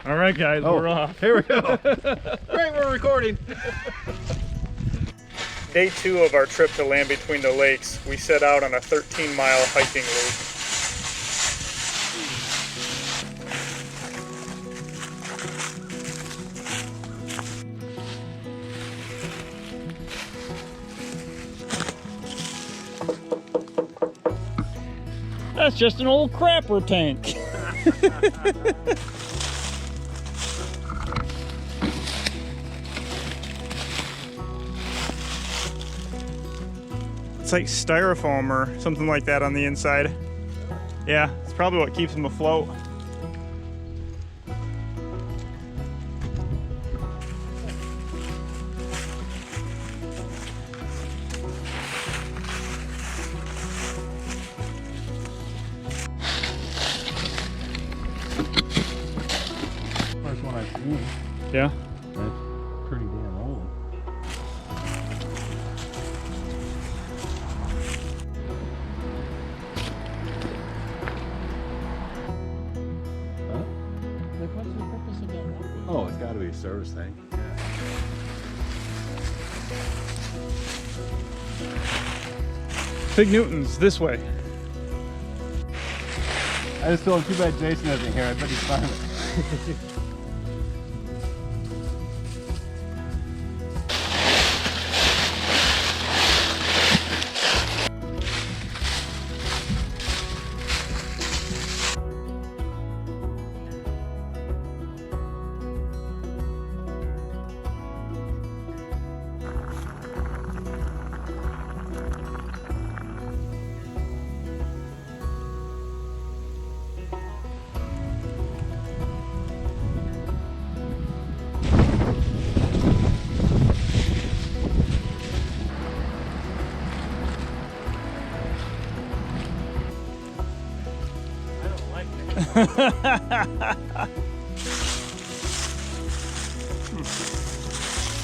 All right, guys, we're off. Here we go. Great, we're recording. Day 2 of our trip to Land Between the Lakes, we set out on a 13-mile hiking loop. That's just an old crapper tank. It's like styrofoam or something like that on the inside. Yeah, it's probably what keeps them afloat. First one I've seen. Yeah. That's pretty damn old. Huh? Like, what's the purpose of that walkway? Oh, it's got to be a service thing. Big Newton's this way. I just told him, too bad Jason isn't here. I bet he'd find it.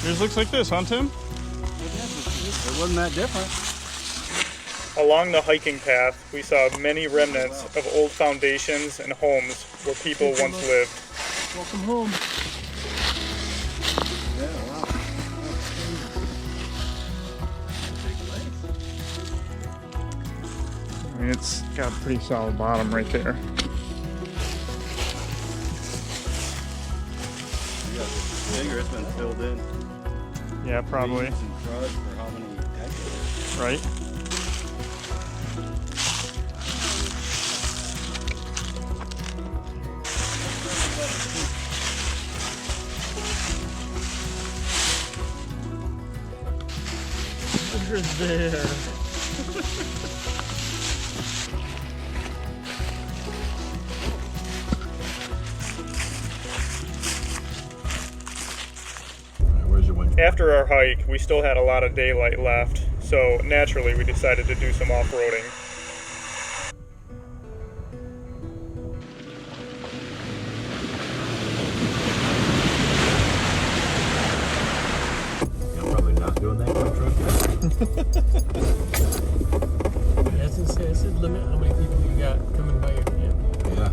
Yours looks like this, huh, Tim? It wasn't that different. Along the hiking path, we saw many remnants of old foundations and homes where people once lived. Welcome home. Yeah, wow. I mean, it's got a pretty solid bottom right there. Bigger, it's been filled in. Yeah, probably. Weeds and crud for how many decades? Right? Look at there. After our hike, we still had a lot of daylight left, so naturally we decided to do some off-roading. I'm probably not doing that one truck. It says limit how many people you got coming by your camp. Yeah.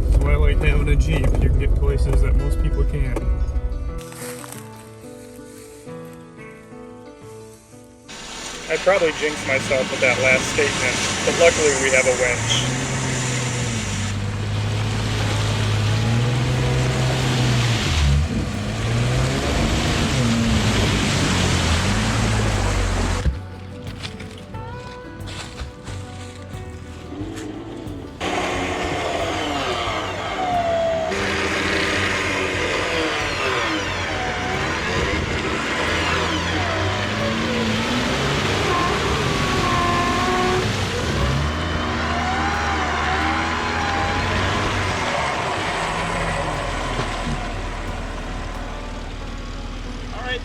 That's why I like having a Jeep. You can get places that most people can't. I'd probably jinx myself with that last statement, but luckily we have a winch.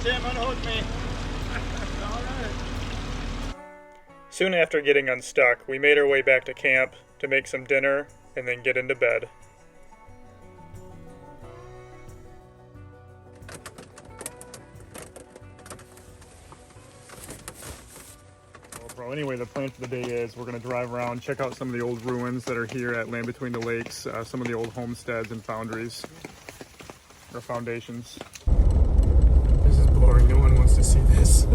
Tim, unhook me. All right. Soon after getting unstuck, we made our way back to camp to make some dinner and then get into bed. Well, anyway, the plan for the day is we're going to drive around, check out some of the old ruins that are here at Land Between the Lakes, some of the old homesteads and foundries, or foundations. This is boring. No one wants to see this.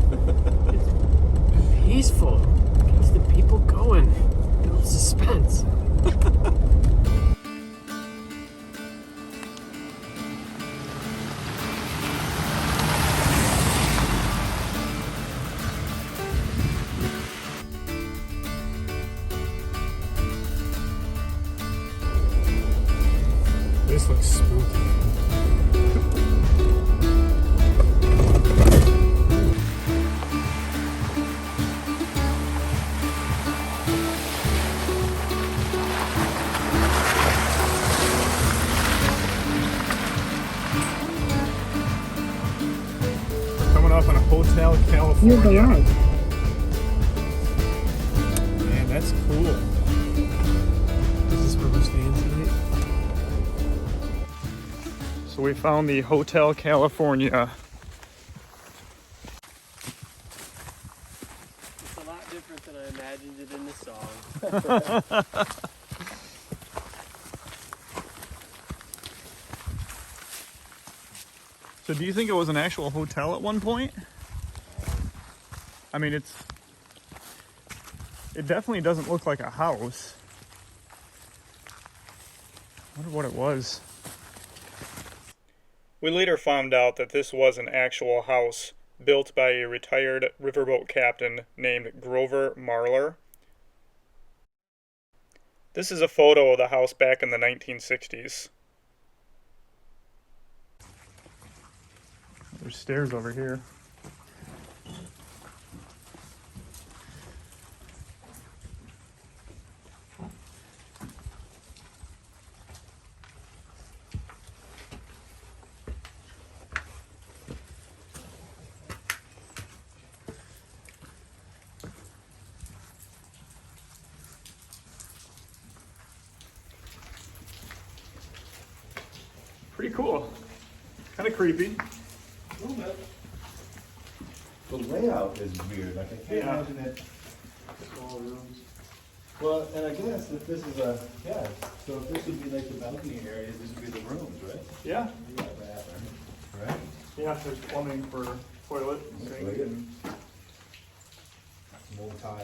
It's peaceful. Keeps the people going. Builds suspense. This looks spooky. Coming up on a Hotel California. Use the light. Man, that's cool. Is this where we're staying tonight? So we found the Hotel California. It's a lot different than I imagined it in the song. So do you think it was an actual hotel at one point? I mean, it definitely doesn't look like a house. I wonder what it was. We later found out that this was an actual house built by a retired riverboat captain named Grover Marler. This is a photo of the house back in the 1960s. There's stairs over here. Pretty cool. Kind of creepy. A little bit. The layout is weird. Like I can't Yeah. imagine it. Small rooms. Well, and I guess if this is a so if this would be like the balcony area, this would be the rooms, right? Yeah. You got that, right? Yeah, there's plumbing for toilet and That's sink weird. and Some old tile.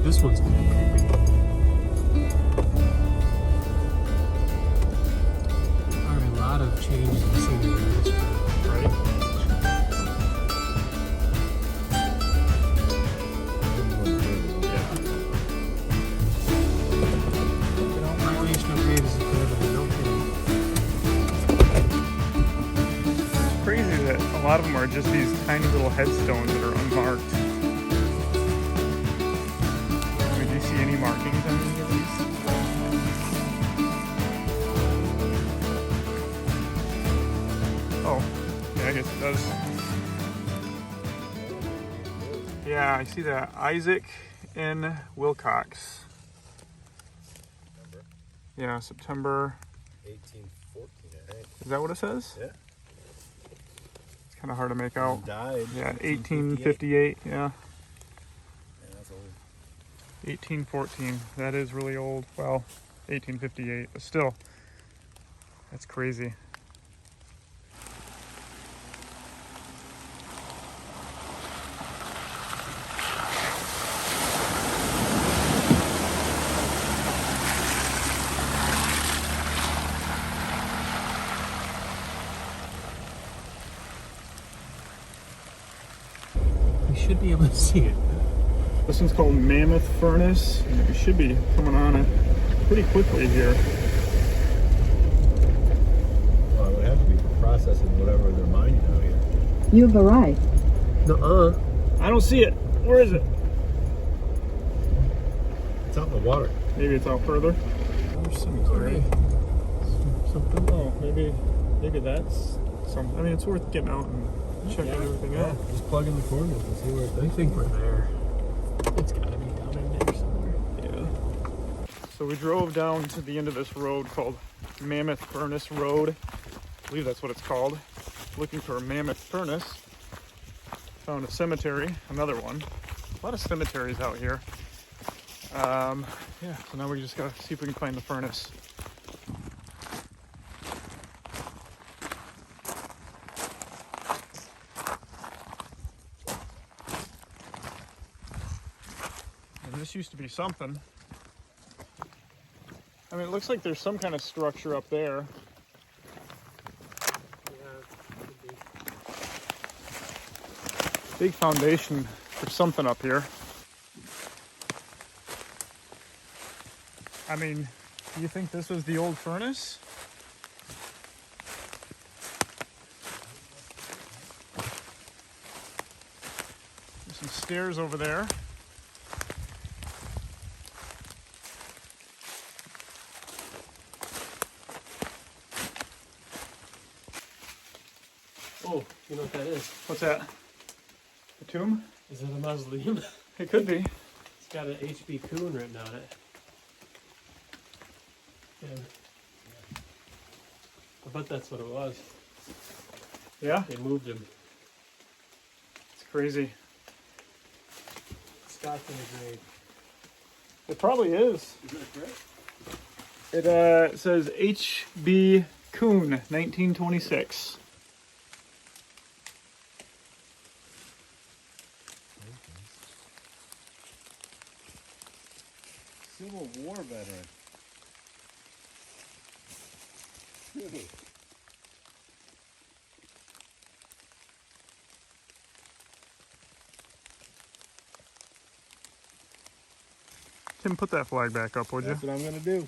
This one's creepy. There are a lot of changes in scenery in this film. right. Violation of grade is incredible. No kidding. It's crazy that a lot of them are just these tiny little headstones that are unmarked. I mean, do you see any markings on any of these? Oh, yeah, I guess it does. Yeah, I see that. Isaac N. Wilcox. Yeah, September. 1814, I think. Is that what it says? Yeah. It's kind of hard to make out. Died. Yeah, 1858. Yeah, Yeah, that's old. 1814. That is really old. Well, 1858, but still, that's crazy. We should be able to see it. This one's called Mammoth Furnace, and it should be coming on it pretty quickly here. Well, it would have to be for processing whatever they're mining out here. You have arrived. Nuh-uh. I don't see it. Where is it? It's out in the water. Maybe it's out further. There's cemetery. Something. Oh, maybe that's something. I mean, it's worth getting out and checking everything out. Just plug in the coordinates and see where it I think we're there. It's gotta be down in there somewhere. Yeah. So we drove down to the end of this road called Mammoth Furnace Road. I believe that's what it's called. Looking for a Mammoth Furnace. Found a cemetery, another one. A lot of cemeteries out here. Yeah, so now we just gotta see if we can find the furnace. And this used to be something. I mean, it looks like there's some kind of structure up there. Big foundation for something up here. I mean, do you think this was the old furnace? There's some stairs over there. Oh, you know what that is? What's that? A tomb? Is it a mausoleum? It could be. It's got an H.B. Kuhn written on it. Yeah. I bet that's what it was. Yeah, They moved him. it's crazy. Scott's in the grave. It probably is. Is that correct? It says H.B. Kuhn, 1926. Civil War veteran. Really? Tim, put that flag back up, would you? That's what I'm gonna do.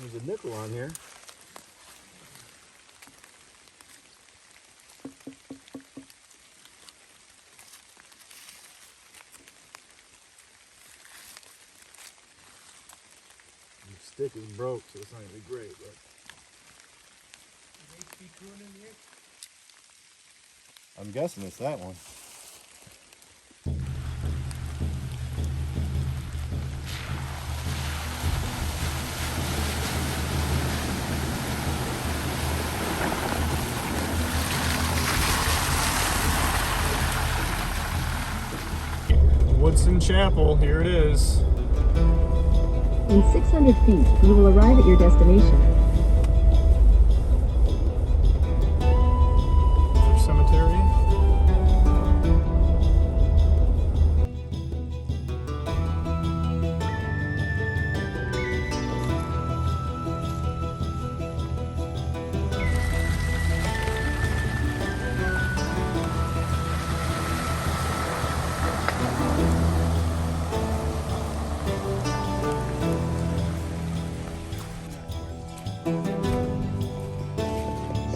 There's a nickel on here. The stick is broke, so it's not gonna be great, but H.B. Kuhn in here? I'm guessing it's that one. Woodson Chapel, here it is. In 600 feet, you will arrive at your destination. Cemetery.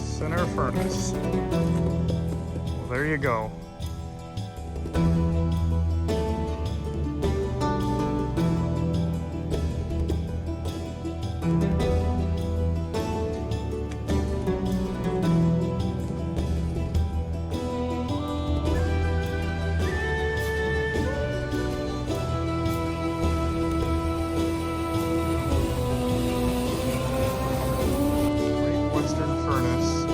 Center furnace. Well, there you go. Great Western Furnace.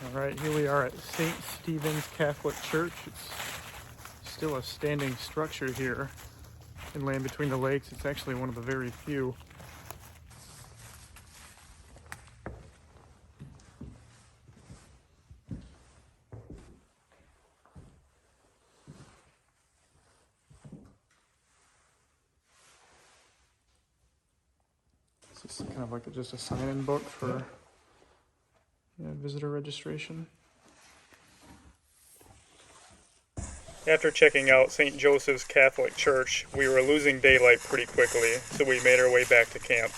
All right, here we are at St. Stephen's Catholic Church. It's still a standing structure here in Land Between the Lakes. It's actually one of the very few. This is kind of like just a sign-in book for visitor registration. After checking out St. Joseph's Catholic Church, we were losing daylight pretty quickly, so we made our way back to camp.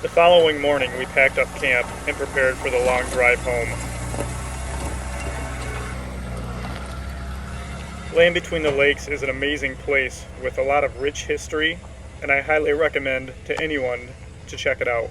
The following morning, we packed up camp and prepared for the long drive home. Land Between the Lakes is an amazing place with a lot of rich history, and I highly recommend to anyone to check it out.